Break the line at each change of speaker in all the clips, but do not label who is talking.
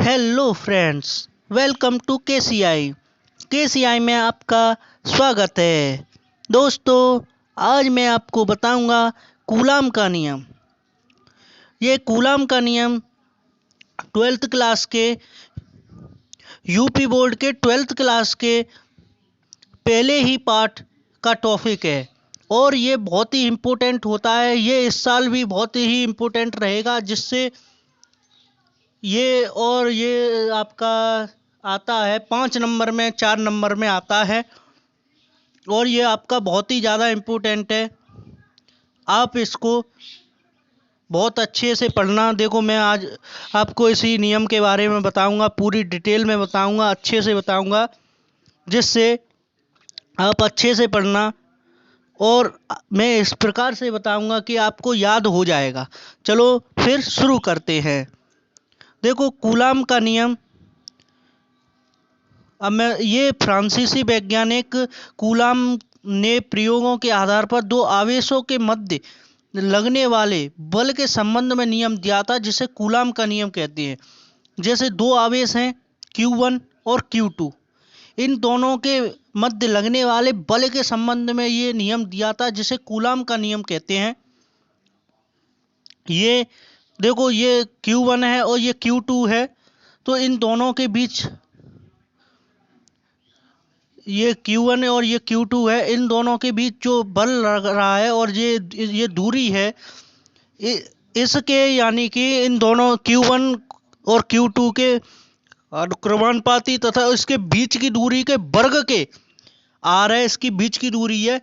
Hello friends, welcome to KCI में आपका स्वागत है। दोस्तों, आज मैं आपको बताऊंगा कूलाम का नियम। ये कूलाम का नियम 12th क्लास के यूपी बोर्ड के 12th क्लास के पहले ही पार्ट का टॉपिक है और ये बहुत ही इम्पोर्टेंट होता है। ये इस साल भी बहुत ही इम्पोर्टेंट रहेगा, जिससे ये आपका आता है 5 नंबर में, 4 नंबर में आता है और ये आपका बहुत ही ज़्यादा इम्पोर्टेंट है। आप इसको बहुत अच्छे से पढ़ना। देखो, मैं आज आपको इसी नियम के बारे में बताऊंगा, पूरी डिटेल में बताऊंगा, अच्छे से बताऊंगा, जिससे आप अच्छे से पढ़ना और मैं इस प्रकार से बताऊंगा कि आपको याद हो जाएगा। चलो फिर शुरू करते हैं। देखो, कूलाम का नियम, अब मैं ये फ्रांसीसी वैज्ञानिक कूलाम ने प्रयोगों के आधार पर दो आवेशों के मध्य लगने वाले बल के संबंध में नियम दिया था, जिसे कूलाम का नियम कहते हैं। जैसे दो आवेश हैं Q1 और Q2, इन दोनों के मध्य लगने वाले बल के संबंध में ये नियम दिया था, जिसे कूलाम का नियम कहते हैं। ये देखो, ये Q1 है और ये Q2 है, तो इन दोनों के बीच ये Q1 और ये Q2 है, इन दोनों के बीच जो बल लग रहा है और ये दूरी है, इसके यानी कि इन दोनों Q1 और Q2 के अनुक्रमानुपाती तथा इसके बीच की दूरी के वर्ग के R है, इसकी बीच की दूरी है,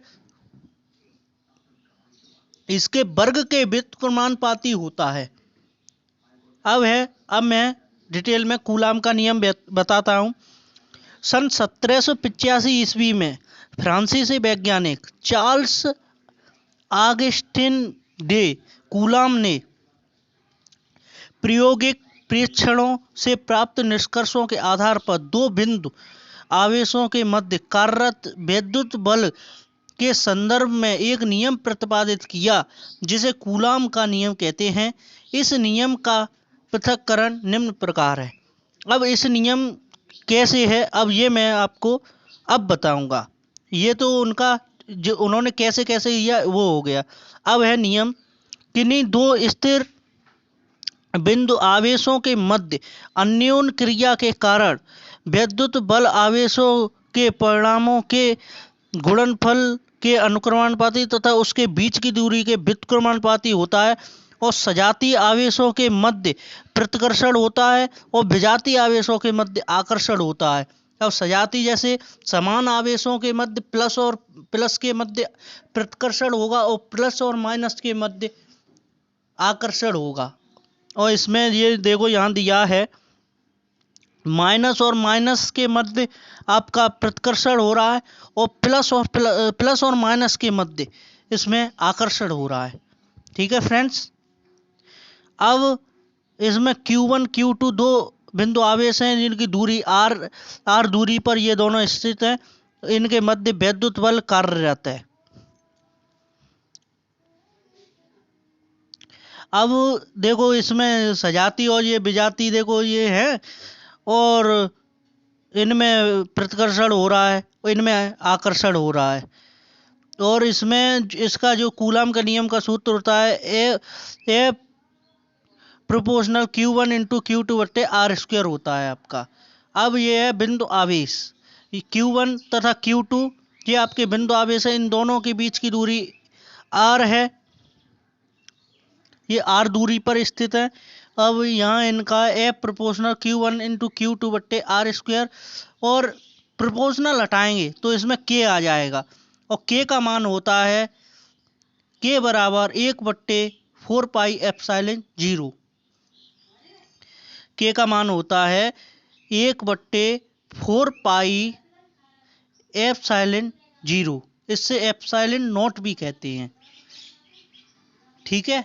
इसके वर्ग के व्युत्क्रमानुपाती होता है। अब मैं डिटेल में कूलाम का नियम बताता हूँ। सन 1785 ईस्वी में फ्रांसीसी वैज्ञानिक चार्ल्स ऑगस्टिन डे कूलाम ने प्रायोगिक परीक्षणों से प्राप्त निष्कर्षों के आधार पर दो बिंदु आवेशों के मध्य कार्यरत वैद्युत बल के संदर्भ में एक नियम प्रतिपादित किया, जिसे कूलाम का नियम कहते हैं। इस नियम का पृथक्करण निम्न प्रकार है। अब इस नियम कैसे है, अब ये मैं आपको अब बताऊंगा। ये तो उनका जो उन्होंने कैसे कैसे किया वो हो गया। अब है नियम, किन्हीं दो स्थिर बिंदु आवेशों के मध्य अन्योन क्रिया के कारण वैद्युत बल आवेशों के परिणामों के गुणनफल के अनुक्रमानुपाती तथा उसके बीच की दूरी के व्युत्क्रमानुपाती होता है और सजातीय आवेशों के मध्य प्रतिकर्षण होता है और विजातीय आवेशों के मध्य आकर्षण होता है। अब सजातीय जैसे समान आवेशों के मध्य प्लस के मध्य प्रतिकर्षण होगा और प्लस और माइनस के मध्य आकर्षण होगा। और इसमें ये देखो, यहाँ दिया है माइनस और माइनस के मध्य आपका प्रतिकर्षण हो रहा है और प्लस और माइनस के मध्य इसमें आकर्षण हो रहा है। ठीक है फ्रेंड्स। अब इसमें Q1 Q2 दो बिंदु आवेश हैं, जिनकी दूरी r दूरी पर ये दोनों स्थित हैं। इनके मध्य वैद्युत बल कार्यरत है। अब देखो, इसमें सजाती और ये विजाती, देखो ये है, और इनमें प्रतिकर्षण हो रहा है और इनमें आकर्षण हो रहा है। और इसमें इसका जो कूलाम का नियम का सूत्र होता है, ए प्रोपोर्शनल Q1 इंटू Q2 बट्टे R² होता है आपका। अब ये है बिंदु आवेश, Q1 तथा Q2 ये आपके बिंदु आवेश है। इन दोनों के बीच की दूरी R है, ये R दूरी पर स्थित है। अब यहाँ इनका F proportional Q1 into Q2 बट्टे R², और प्रोपोर्शनल हटाएंगे तो इसमें K आ जाएगा और K का मान होता है K बराबर 1/4 पाई एप्सिलॉन 0। K का मान होता है 1/4 पाई एप्सिलॉन 0। इससे एप्सिलॉन नॉट भी कहते हैं। ठीक है।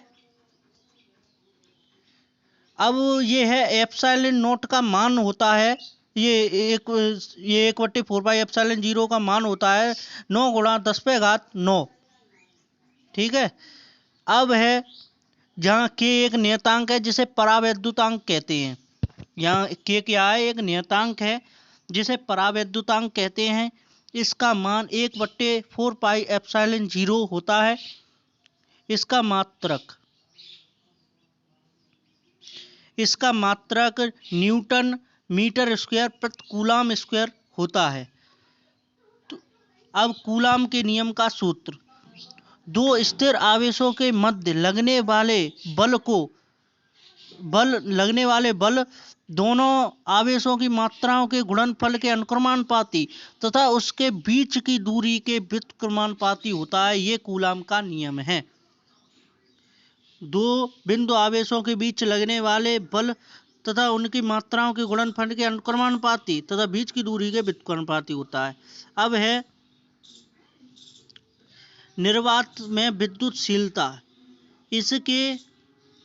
अब ये है एप्सिलॉन नॉट का मान होता है, ये 1/4 पाई एप्सिलॉन 0 का मान होता है 9 गुणा 10⁻9। ठीक है। अब है जहाँ K एक नियतांक है, जिसे परावैद्युतांक कहते हैं। यहाँ के क्या है, एक नियतांक है जिसे परावैद्युतांक कहते हैं। इसका मान 1/4πε0 होता है। इसका मात्रक न्यूटन मीटर स्क्वायर प्रति कूलाम स्क्वायर होता है। तो अब कूलाम के नियम का सूत्र, दो स्थिर आवेशों के मध्य लगने वाले बल दोनों आवेशों की मात्राओं के गुणनफल के अनुक्रमानुपाती तथा उसके बीच की दूरी के व्युत्क्रमानुपाती होता है। ये कूलाम का नियम है। दो बिंदु आवेशों के बीच लगने वाले बल तथा उनकी मात्राओं के गुणनफल के अनुक्रमानुपाती तथा बीच की दूरी के व्युत्क्रमानुपाती होता है। अब है निर्वात में विद्युतशीलता।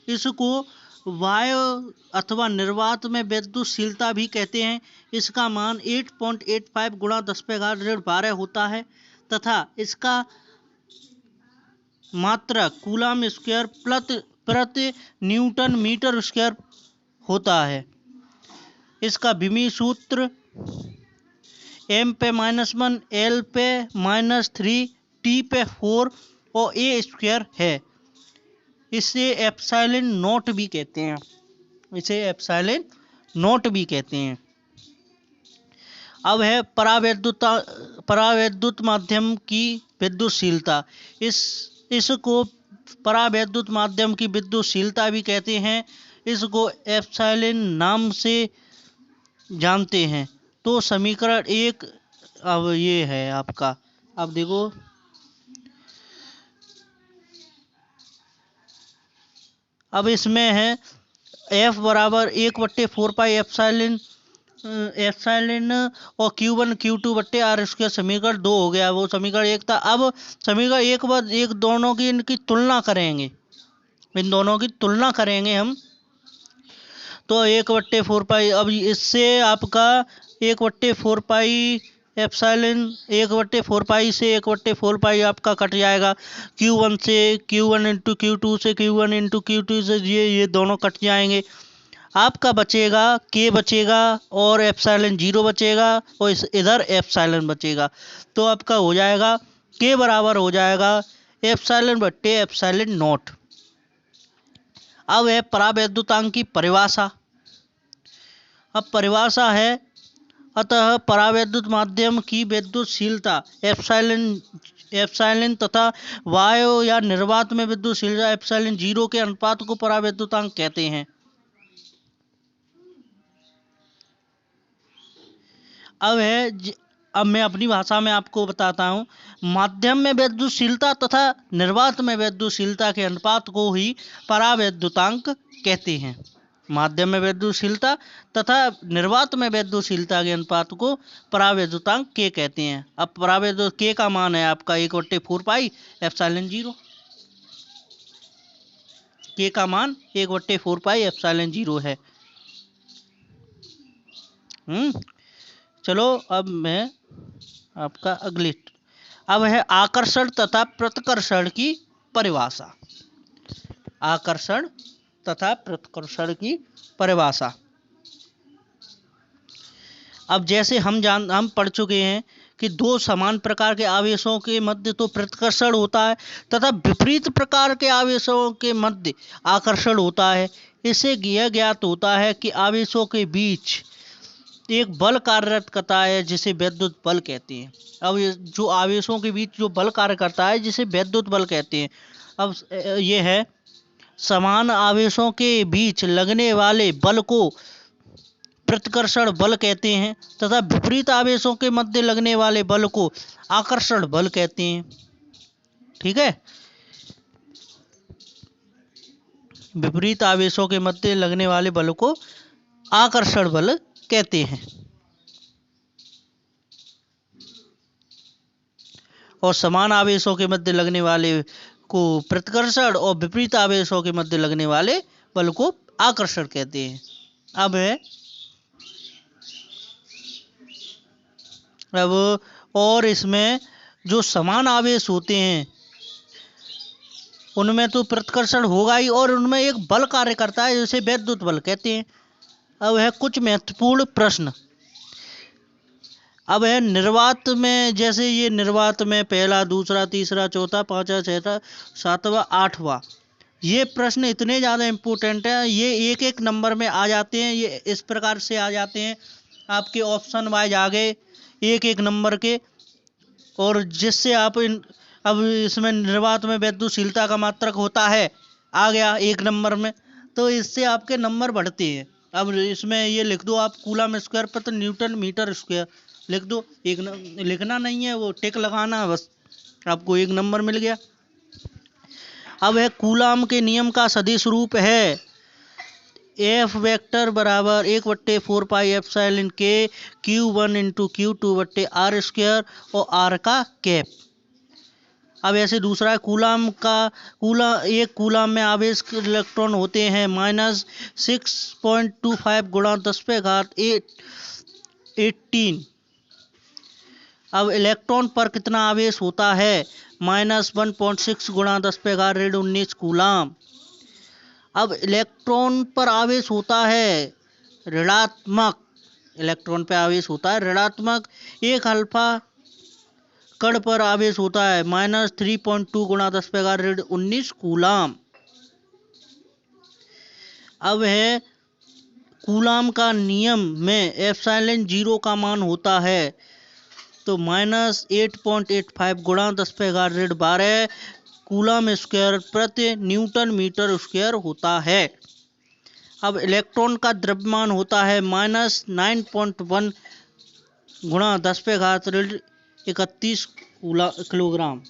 इसको वायु अथवा निर्वात में विद्युतशीलता भी कहते हैं। इसका मान 8.85 गुणा 10⁻12 होता है तथा इसका मात्रक कूलाम स्क्वायर प्रति न्यूटन मीटर स्क्वायर होता है। इसका विमीय सूत्र m/-1 l/-3 t/4 और a स्क्वायर है। इसे एप्सिलॉन नॉट भी कहते हैं। अब है परावैद्युत माध्यम की विद्युतशीलता। इसको परावैद्युत माध्यम की विद्युतशीलता भी कहते हैं। इसको एप्सिलॉन नाम से जानते हैं। तो समीकरण 1 अब ये है आपका। अब देखो, अब इसमें है F बराबर 1/4πε और Q1 Q2/r²। समीकरण 2 हो गया, वो समीकरण 1 था। अब समीकरण 1 बाद एक दोनों की इनकी तुलना करेंगे, इन दोनों की तुलना करेंगे हम। तो 1/4π, अब इससे आपका 1/4π एप्सिलॉन 1/4π से 1/4π आपका कट जाएगा। Q1 से Q1 इंटू Q2 से Q1 इंटू Q2 से ये दोनों कट जाएंगे। आपका बचेगा K बचेगा और एप्सिलॉन 0 बचेगा और इधर एप्सिलॉन बचेगा। तो आपका हो जाएगा K बराबर हो जाएगा ε/ε0। अब है परावैद्युतांक की परिभाषा। अब परिभाषा है, अतः परावैद्युत माध्यम की विद्युतशीलता एप्सिलॉन तथा वायु या निर्वात में विद्युतशीलता एप्सिलॉन 0 के अनुपात को परावैद्युतांक कहते हैं। अब मैं अपनी भाषा में आपको बताता हूँ। माध्यम में विद्युतशीलता तथा निर्वात में विद्युतशीलता के अनुपात को ही परावैद्युतांक कहते हैं। माध्यम में विद्युतशीलता तथा निर्वात में विद्युतशीलता के अनुपात को परावैद्युतांक K कहते हैं। अब परावैद्युत K का मान है आपका 1/4πε0। K का मान 1/4πε0 है। चलो, अब मैं आपका अब है आकर्षण तथा प्रतिकर्षण की परिभाषा। आकर्षण तथा प्रतिकर्षण की परिभाषा। अब जैसे हम पढ़ चुके हैं कि दो समान प्रकार के आवेशों के मध्य तो प्रतिकर्षण होता है तथा विपरीत प्रकार के आवेशों के मध्य आकर्षण होता है। इससे यह ज्ञात होता है कि आवेशों के बीच एक बल कार्यरत करता है जिसे विद्युत बल कहते हैं। अब जो आवेशों के बीच जो बल कार्य करता है जिसे विद्युत बल कहते हैं। अब ये है, समान आवेशों के बीच लगने वाले बल को प्रतिकर्षण बल कहते हैं तथा विपरीत आवेशों के मध्य लगने वाले बल को आकर्षण बल कहते हैं। ठीक है, विपरीत आवेशों के मध्य लगने वाले बल को आकर्षण बल कहते हैं और समान आवेशों के मध्य लगने वाले को प्रतिकर्षण और विपरीत आवेशों के मध्य लगने वाले बल को आकर्षण कहते हैं। अब और इसमें जो समान आवेश होते हैं उनमें तो प्रतिकर्षण होगा ही और उनमें एक बल कार्य करता है जिसे विद्युत बल कहते हैं। अब है कुछ महत्वपूर्ण प्रश्न। अब है निर्वात में, जैसे ये निर्वात में पहला, दूसरा, तीसरा, चौथा, पांचवा, छठा, सातवां, आठवां, ये प्रश्न इतने ज़्यादा इम्पोर्टेंट है, ये एक एक नंबर में आ जाते हैं। ये इस प्रकार से आ जाते हैं, आपके ऑप्शन वाइज आ गए एक एक नंबर के, और जिससे आप अब इसमें निर्वात में विद्युतशीलता का मात्रक होता है, आ गया एक नंबर में, तो इससे आपके नंबर बढ़ते हैं। अब इसमें ये लिख दो आप, कूलम स्क्वायर प्रति न्यूटन मीटर स्क्वायर लिख दो। एक लिखना नहीं है, वो टिक लगाना, बस आपको एक नंबर मिल गया। अब है कूलम के नियम का सदिश रूप है एफ वेक्टर बराबर 1/4 पाई एप्सिलॉन के Q1 × Q2 बट्टे आर स्क्वायर और आर का कैप। अब ऐसे दूसरा है एक कूलम में आवेश इलेक्ट्रॉन होते हैं -6.25 × 10⁻18। अब इलेक्ट्रॉन पर कितना आवेश होता है -1.6 × 10⁻19 कूलम। अब इलेक्ट्रॉन पर आवेश होता है ऋणात्मक, इलेक्ट्रॉन पर आवेश होता है ऋणात्मक। एक अल्फा कण पर आवेश होता है -3.2 × 10⁻19 कूलम। अब है कूलम का नियम में एप्सिलॉन 0 का मान होता है तो -8.85 × 10⁻12 कूलम स्क्वायर प्रति न्यूटन मीटर स्क्वायर होता है। अब इलेक्ट्रॉन का द्रव्यमान होता है -9.1 × 10⁻31 किलोग्राम।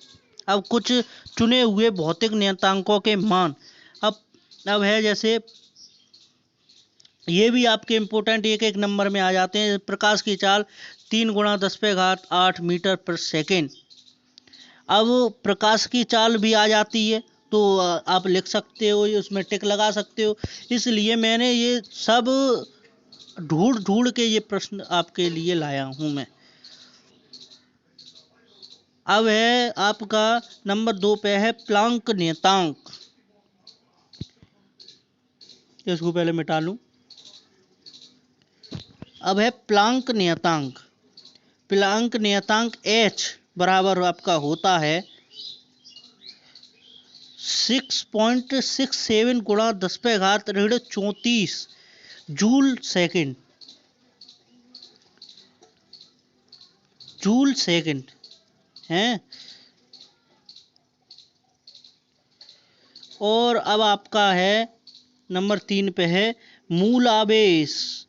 अब कुछ चुने हुए भौतिक नियतांकों के मान। अब है जैसे ये भी आपके इम्पोर्टेंट एक एक नंबर में आ जाते हैं। प्रकाश की चाल 3 × 10⁸ मीटर पर सेकेंड। अब प्रकाश की चाल भी आ जाती है तो आप लिख सकते हो, उसमें टिक लगा सकते हो। इसलिए मैंने ये सब ढूंढ के ये प्रश्न आपके लिए लाया हूं मैं। अब है आपका नंबर 2 पे है प्लांक नियतांक। इसको पहले मिटा लूं। अब है प्लांक नियतांक। प्लांक नियतांक H बराबर आपका होता है 6.67 × 10⁻34 जूल सेकंड। जूल सेकंड है। और अब आपका है नंबर 3 पे है मूल आवेश।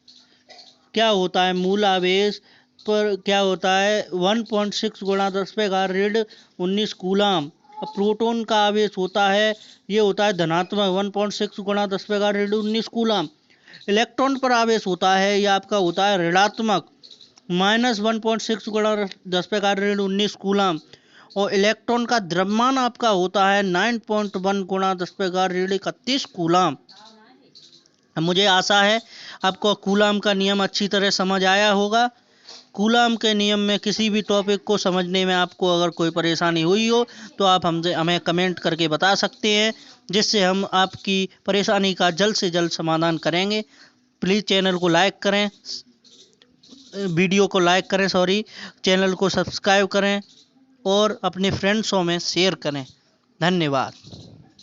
क्या होता है मूल आवेश पर, क्या होता है 1.6 × 10⁻19 कूलम। प्रोटॉन का आवेश होता है, ये होता है धनात्मक 1.6 × 10⁻19 कूलम। इलेक्ट्रॉन पर आवेश होता है, ये आपका होता है ऋणात्मक -1.6 × 10⁻19 कूलम। और इलेक्ट्रॉन का द्रव्यमान आपका होता है 9.1 × 10⁻31 कूलम। मुझे आशा है आपको कूलम का नियम अच्छी तरह समझ आया होगा। कूलम के नियम में किसी भी टॉपिक को समझने में आपको अगर कोई परेशानी हुई हो तो आप हमें कमेंट करके बता सकते हैं, जिससे हम आपकी परेशानी का जल्द से जल्द समाधान करेंगे। प्लीज़ चैनल को लाइक करें, वीडियो को लाइक करें, चैनल को सब्सक्राइब करें और अपने फ्रेंड्सों में शेयर करें। धन्यवाद।